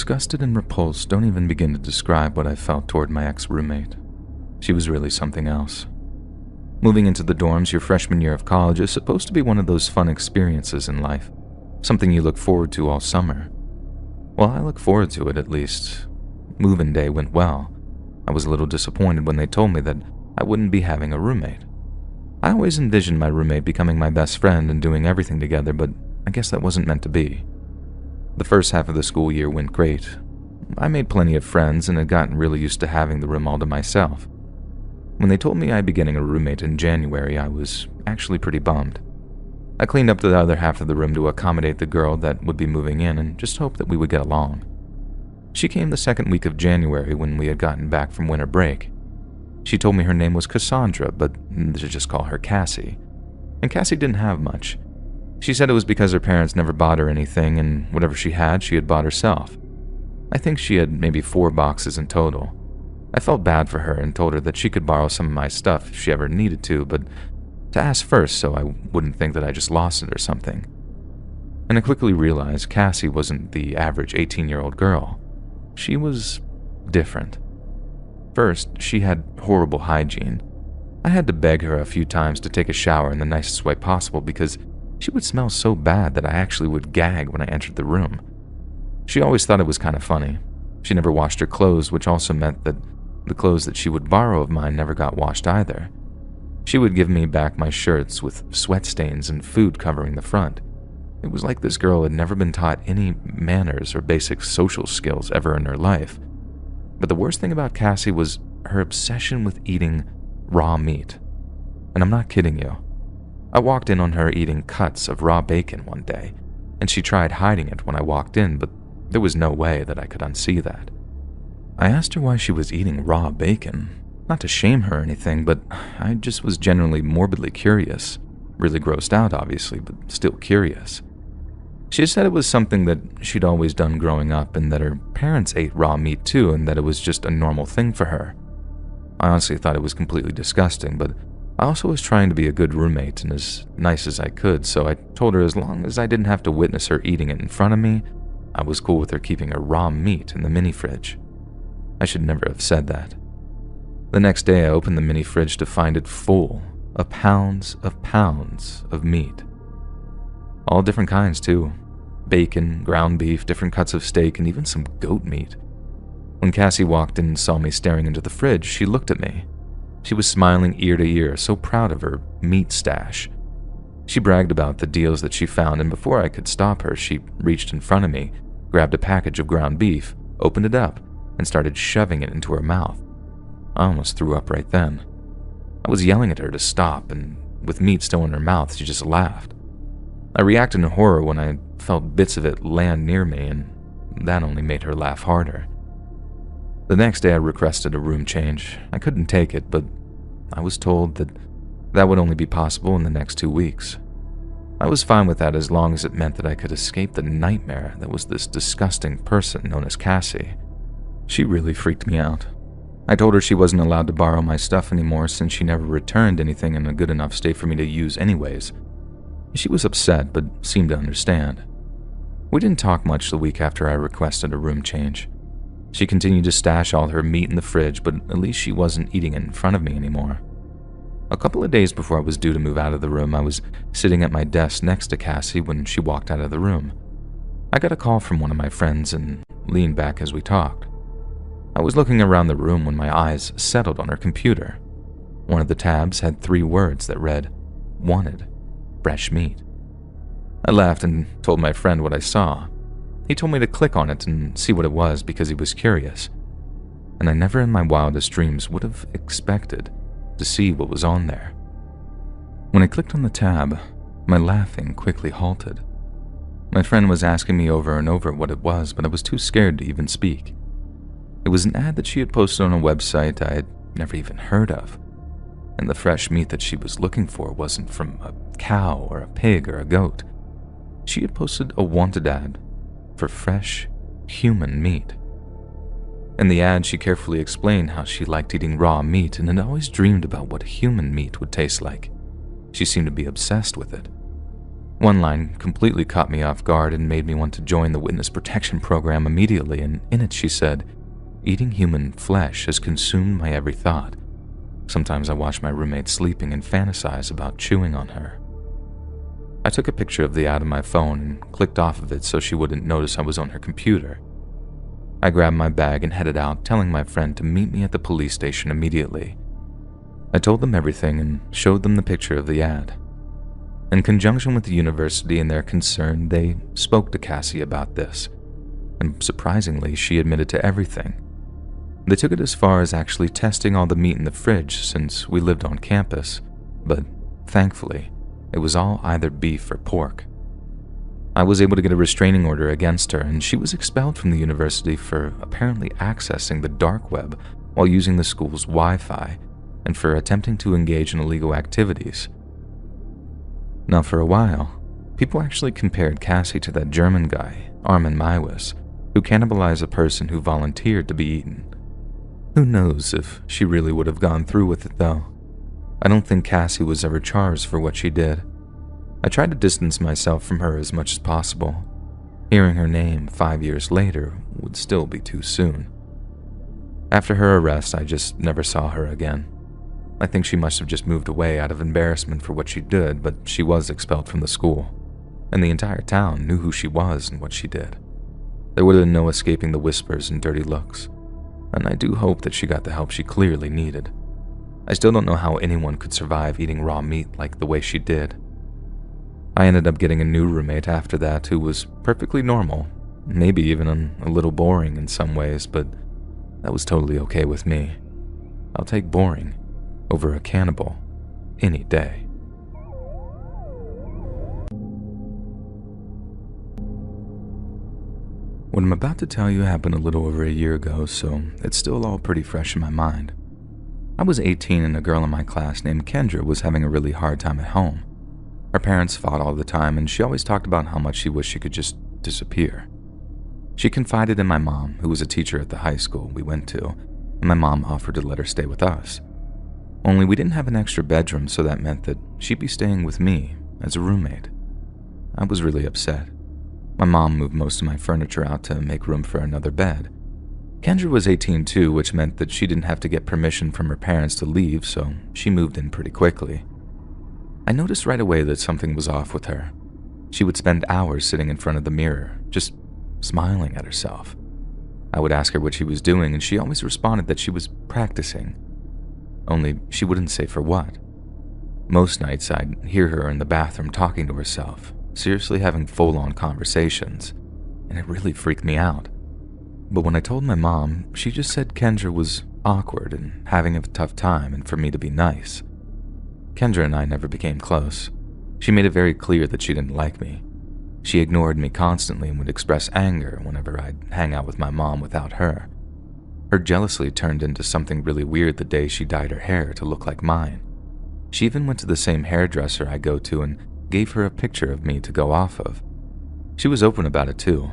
Disgusted and repulsed don't even begin to describe what I felt toward my ex-roommate. She was really something else. Moving into the dorms your freshman year of college is supposed to be one of those fun experiences in life, something you look forward to all summer. Well, I look forward to it at least. Move-in day went well. I was a little disappointed when they told me that I wouldn't be having a roommate. I always envisioned my roommate becoming my best friend and doing everything together, but I guess that wasn't meant to be. The first half of the school year went great. I made plenty of friends and had gotten really used to having the room all to myself. When they told me I'd be getting a roommate in January, I was actually pretty bummed. I cleaned up the other half of the room to accommodate the girl that would be moving in and just hoped that we would get along. She came the second week of January when we had gotten back from winter break. She told me her name was Cassandra, but to just call her Cassie. And Cassie didn't have much. She said it was because her parents never bought her anything, and whatever she had bought herself. I think she had maybe 4 boxes in total. I felt bad for her and told her that she could borrow some of my stuff if she ever needed to, but to ask first so I wouldn't think that I just lost it or something. And I quickly realized Cassie wasn't the average 18-year-old girl. She was different. First, she had horrible hygiene. I had to beg her a few times to take a shower in the nicest way possible because she would smell so bad that I actually would gag when I entered the room. She always thought it was kind of funny. She never washed her clothes, which also meant that the clothes that she would borrow of mine never got washed either. She would give me back my shirts with sweat stains and food covering the front. It was like this girl had never been taught any manners or basic social skills ever in her life. But the worst thing about Cassie was her obsession with eating raw meat. And I'm not kidding you. I walked in on her eating cuts of raw bacon one day, and she tried hiding it when I walked in, but there was no way that I could unsee that. I asked her why she was eating raw bacon. Not to shame her or anything, but I just was generally morbidly curious. Really grossed out, obviously, but still curious. She said it was something that she'd always done growing up and that her parents ate raw meat too and that it was just a normal thing for her. I honestly thought it was completely disgusting, but I also was trying to be a good roommate and as nice as I could, so I told her as long as I didn't have to witness her eating it in front of me, I was cool with her keeping her raw meat in the mini fridge. I should never have said that. The next day I opened the mini fridge to find it full of pounds of meat. All different kinds too. Bacon, ground beef, different cuts of steak, and even some goat meat. When Cassie walked in and saw me staring into the fridge, she looked at me. She was smiling ear to ear, so proud of her meat stash. She bragged about the deals that she found, and before I could stop her, she reached in front of me, grabbed a package of ground beef, opened it up, and started shoving it into her mouth. I almost threw up right then. I was yelling at her to stop, and with meat still in her mouth, she just laughed. I reacted in horror when I felt bits of it land near me, and that only made her laugh harder. The next day I requested a room change. I couldn't take it, but I was told that that would only be possible in the next 2 weeks. I was fine with that as long as it meant that I could escape the nightmare that was this disgusting person known as Cassie. She really freaked me out. I told her she wasn't allowed to borrow my stuff anymore since she never returned anything in a good enough state for me to use anyways. She was upset, but seemed to understand. We didn't talk much the week after I requested a room change. She continued to stash all her meat in the fridge, but at least she wasn't eating it in front of me anymore. A couple of days before I was due to move out of the room, I was sitting at my desk next to Cassie when she walked out of the room. I got a call from one of my friends and leaned back as we talked. I was looking around the room when my eyes settled on her computer. One of the tabs had 3 words that read, "Wanted, fresh meat." I laughed and told my friend what I saw. He told me to click on it and see what it was because he was curious. And I never in my wildest dreams would have expected to see what was on there. When I clicked on the tab, my laughing quickly halted. My friend was asking me over and over what it was, but I was too scared to even speak. It was an ad that she had posted on a website I had never even heard of, and the fresh meat that she was looking for wasn't from a cow or a pig or a goat. She had posted a wanted ad for fresh, human meat. In the ad, she carefully explained how she liked eating raw meat and had always dreamed about what human meat would taste like. She seemed to be obsessed with it. One line completely caught me off guard and made me want to join the witness protection program immediately, and in it she said, "Eating human flesh has consumed my every thought. Sometimes I watch my roommate sleeping and fantasize about chewing on her." I took a picture of the ad on my phone and clicked off of it so she wouldn't notice I was on her computer. I grabbed my bag and headed out, telling my friend to meet me at the police station immediately. I told them everything and showed them the picture of the ad. In conjunction with the university and their concern, they spoke to Cassie about this, and surprisingly, she admitted to everything. They took it as far as actually testing all the meat in the fridge since we lived on campus, but thankfully, it was all either beef or pork. I was able to get a restraining order against her, and she was expelled from the university for apparently accessing the dark web while using the school's Wi-Fi and for attempting to engage in illegal activities. Now, for a while, people actually compared Cassie to that German guy, Armin Maiwis, who cannibalized a person who volunteered to be eaten. Who knows if she really would have gone through with it, though. I don't think Cassie was ever charged for what she did. I tried to distance myself from her as much as possible. Hearing her name 5 years later would still be too soon. After her arrest, I just never saw her again. I think she must have just moved away out of embarrassment for what she did, but she was expelled from the school, and the entire town knew who she was and what she did. There would have been no escaping the whispers and dirty looks, and I do hope that she got the help she clearly needed. I still don't know how anyone could survive eating raw meat like the way she did. I ended up getting a new roommate after that who was perfectly normal, maybe even a little boring in some ways, but that was totally okay with me. I'll take boring over a cannibal any day. What I'm about to tell you happened a little over a year ago, so it's still all pretty fresh in my mind. I was 18 and a girl in my class named Kendra was having a really hard time at home. Her parents fought all the time, and she always talked about how much she wished she could just disappear. She confided in my mom, who was a teacher at the high school we went to, and my mom offered to let her stay with us. Only we didn't have an extra bedroom, so that meant that she'd be staying with me as a roommate. I was really upset. My mom moved most of my furniture out to make room for another bed. Kendra was 18 too, which meant that she didn't have to get permission from her parents to leave, so she moved in pretty quickly. I noticed right away that something was off with her. She would spend hours sitting in front of the mirror, just smiling at herself. I would ask her what she was doing, and she always responded that she was practicing. Only she wouldn't say for what. Most nights I'd hear her in the bathroom talking to herself, seriously having full-on conversations, and it really freaked me out. But when I told my mom, she just said Kendra was awkward and having a tough time and for me to be nice. Kendra and I never became close. She made it very clear that she didn't like me. She ignored me constantly and would express anger whenever I'd hang out with my mom without her. Her jealousy turned into something really weird the day she dyed her hair to look like mine. She even went to the same hairdresser I go to and gave her a picture of me to go off of. She was open about it too.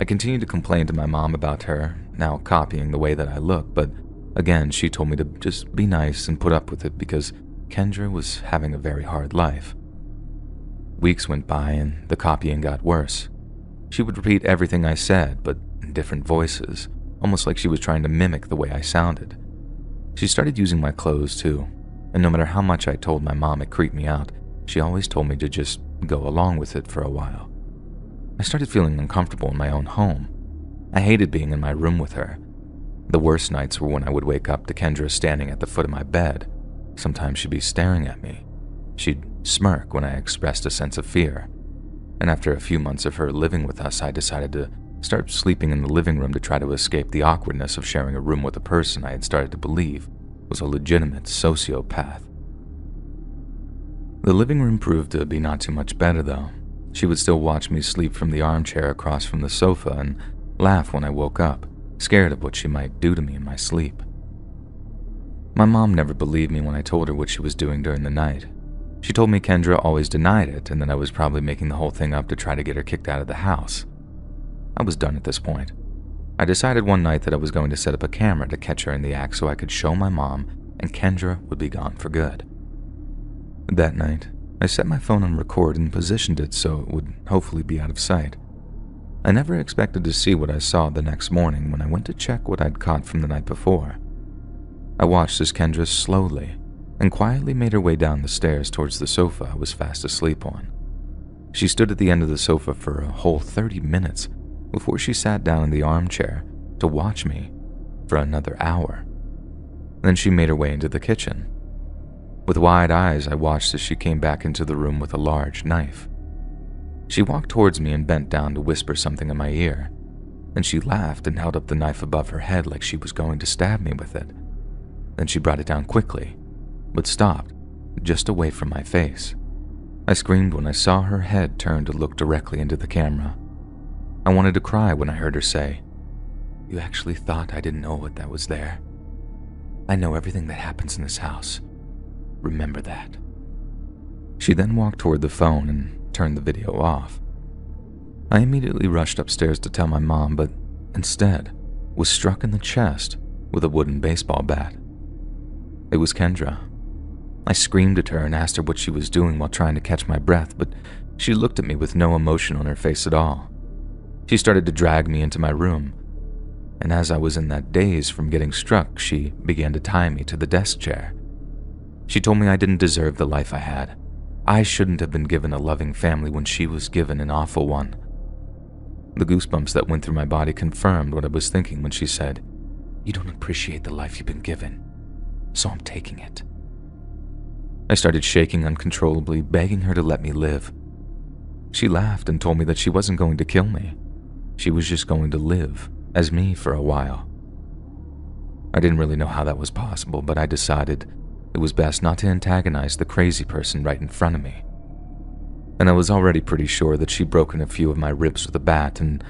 I continued to complain to my mom about her, now copying the way that I look, but again she told me to just be nice and put up with it because Kendra was having a very hard life. Weeks went by and the copying got worse. She would repeat everything I said, but in different voices, almost like she was trying to mimic the way I sounded. She started using my clothes too, and no matter how much I told my mom it creeped me out, she always told me to just go along with it for a while. I started feeling uncomfortable in my own home. I hated being in my room with her. The worst nights were when I would wake up to Kendra standing at the foot of my bed. Sometimes she'd be staring at me. She'd smirk when I expressed a sense of fear. And after a few months of her living with us, I decided to start sleeping in the living room to try to escape the awkwardness of sharing a room with a person I had started to believe was a legitimate sociopath. The living room proved to be not too much better, though. She would still watch me sleep from the armchair across from the sofa and laugh when I woke up, scared of what she might do to me in my sleep. My mom never believed me when I told her what she was doing during the night. She told me Kendra always denied it and that I was probably making the whole thing up to try to get her kicked out of the house. I was done at this point. I decided one night that I was going to set up a camera to catch her in the act so I could show my mom and Kendra would be gone for good. That night, I set my phone on record and positioned it so it would hopefully be out of sight. I never expected to see what I saw the next morning when I went to check what I'd caught from the night before. I watched as Kendra slowly and quietly made her way down the stairs towards the sofa I was fast asleep on. She stood at the end of the sofa for a whole 30 minutes before she sat down in the armchair to watch me for another hour. Then she made her way into the kitchen. With wide eyes, I watched as she came back into the room with a large knife. She walked towards me and bent down to whisper something in my ear. Then she laughed and held up the knife above her head like she was going to stab me with it. Then she brought it down quickly, but stopped just away from my face. I screamed when I saw her head turn to look directly into the camera. I wanted to cry when I heard her say, "You actually thought I didn't know what that was there? I know everything that happens in this house. Remember that." She then walked toward the phone and turned the video off. I immediately rushed upstairs to tell my mom, but instead was struck in the chest with a wooden baseball bat. It was Kendra. I screamed at her and asked her what she was doing while trying to catch my breath, but she looked at me with no emotion on her face at all. She started to drag me into my room, and as I was in that daze from getting struck, she began to tie me to the desk chair. She told me I didn't deserve the life I had. I shouldn't have been given a loving family when she was given an awful one. The goosebumps that went through my body confirmed what I was thinking when she said, "You don't appreciate the life you've been given, so I'm taking it." I started shaking uncontrollably, begging her to let me live. She laughed and told me that she wasn't going to kill me. She was just going to live as me for a while. I didn't really know how that was possible, but I decided it was best not to antagonize the crazy person right in front of me. And I was already pretty sure that she'd broken a few of my ribs with a bat, and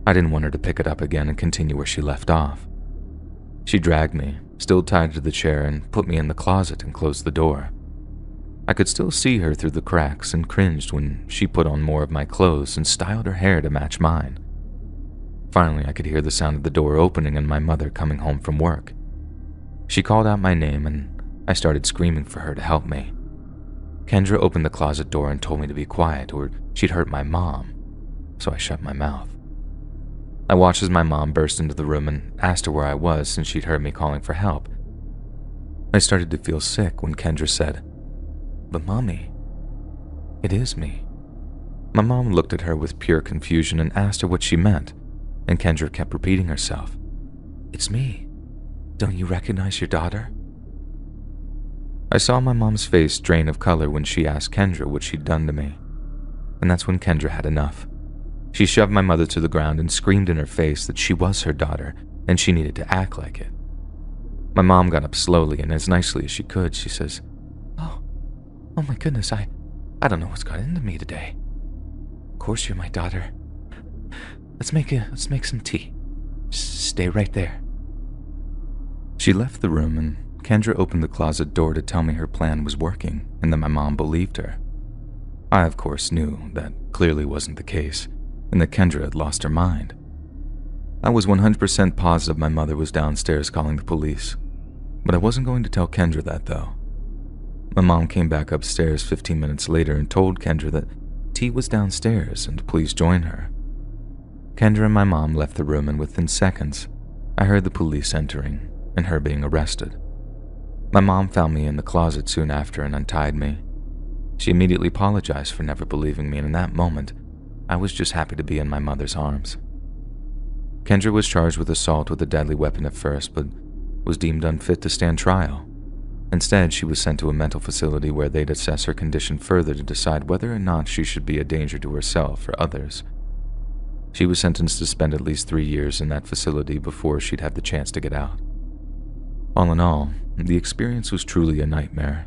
I didn't want her to pick it up again and continue where she left off. She dragged me, still tied to the chair, and put me in the closet and closed the door. I could still see her through the cracks and cringed when she put on more of my clothes and styled her hair to match mine. Finally, I could hear the sound of the door opening and my mother coming home from work. She called out my name and I started screaming for her to help me. Kendra opened the closet door and told me to be quiet or she'd hurt my mom, so I shut my mouth. I watched as my mom burst into the room and asked her where I was since she'd heard me calling for help. I started to feel sick when Kendra said, "But Mommy, it is me." My mom looked at her with pure confusion and asked her what she meant, and Kendra kept repeating herself, "It's me. Don't you recognize your daughter?" I saw my mom's face drain of color when she asked Kendra what she'd done to me, and that's when Kendra had enough. She shoved my mother to the ground and screamed in her face that she was her daughter and she needed to act like it. My mom got up slowly and as nicely as she could. She says, Oh my goodness, I don't know what's got into me today. Of course you're my daughter. Let's make some tea. Just stay right there." She left the room and Kendra opened the closet door to tell me her plan was working and that my mom believed her. I, of course, knew that clearly wasn't the case and that Kendra had lost her mind. I was 100% positive my mother was downstairs calling the police, but I wasn't going to tell Kendra that though. My mom came back upstairs 15 minutes later and told Kendra that tea was downstairs and to please join her. Kendra and my mom left the room and within seconds, I heard the police entering and her being arrested. My mom found me in the closet soon after and untied me. She immediately apologized for never believing me, and in that moment, I was just happy to be in my mother's arms. Kendra was charged with assault with a deadly weapon at first, but was deemed unfit to stand trial. Instead, she was sent to a mental facility where they'd assess her condition further to decide whether or not she should be a danger to herself or others. She was sentenced to spend at least 3 years in that facility before she'd have the chance to get out. All in all, the experience was truly a nightmare,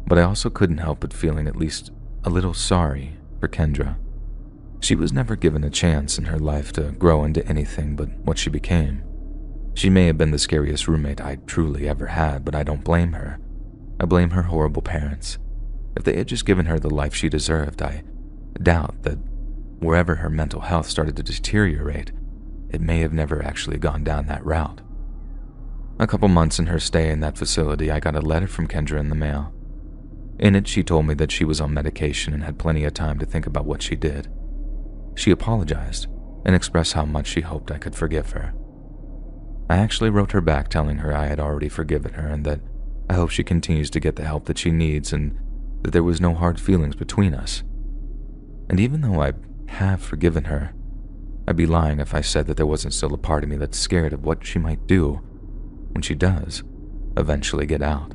but I also couldn't help but feeling at least a little sorry for Kendra. She was never given a chance in her life to grow into anything but what she became. She may have been the scariest roommate I'd truly ever had, but I don't blame her. I blame her horrible parents. If they had just given her the life she deserved, I doubt that wherever her mental health started to deteriorate, it may have never actually gone down that route. A couple months in her stay in that facility, I got a letter from Kendra in the mail. In it, she told me that she was on medication and had plenty of time to think about what she did. She apologized and expressed how much she hoped I could forgive her. I actually wrote her back telling her I had already forgiven her and that I hope she continues to get the help that she needs and that there was no hard feelings between us. And even though I have forgiven her, I'd be lying if I said that there wasn't still a part of me that's scared of what she might do when she does eventually get out.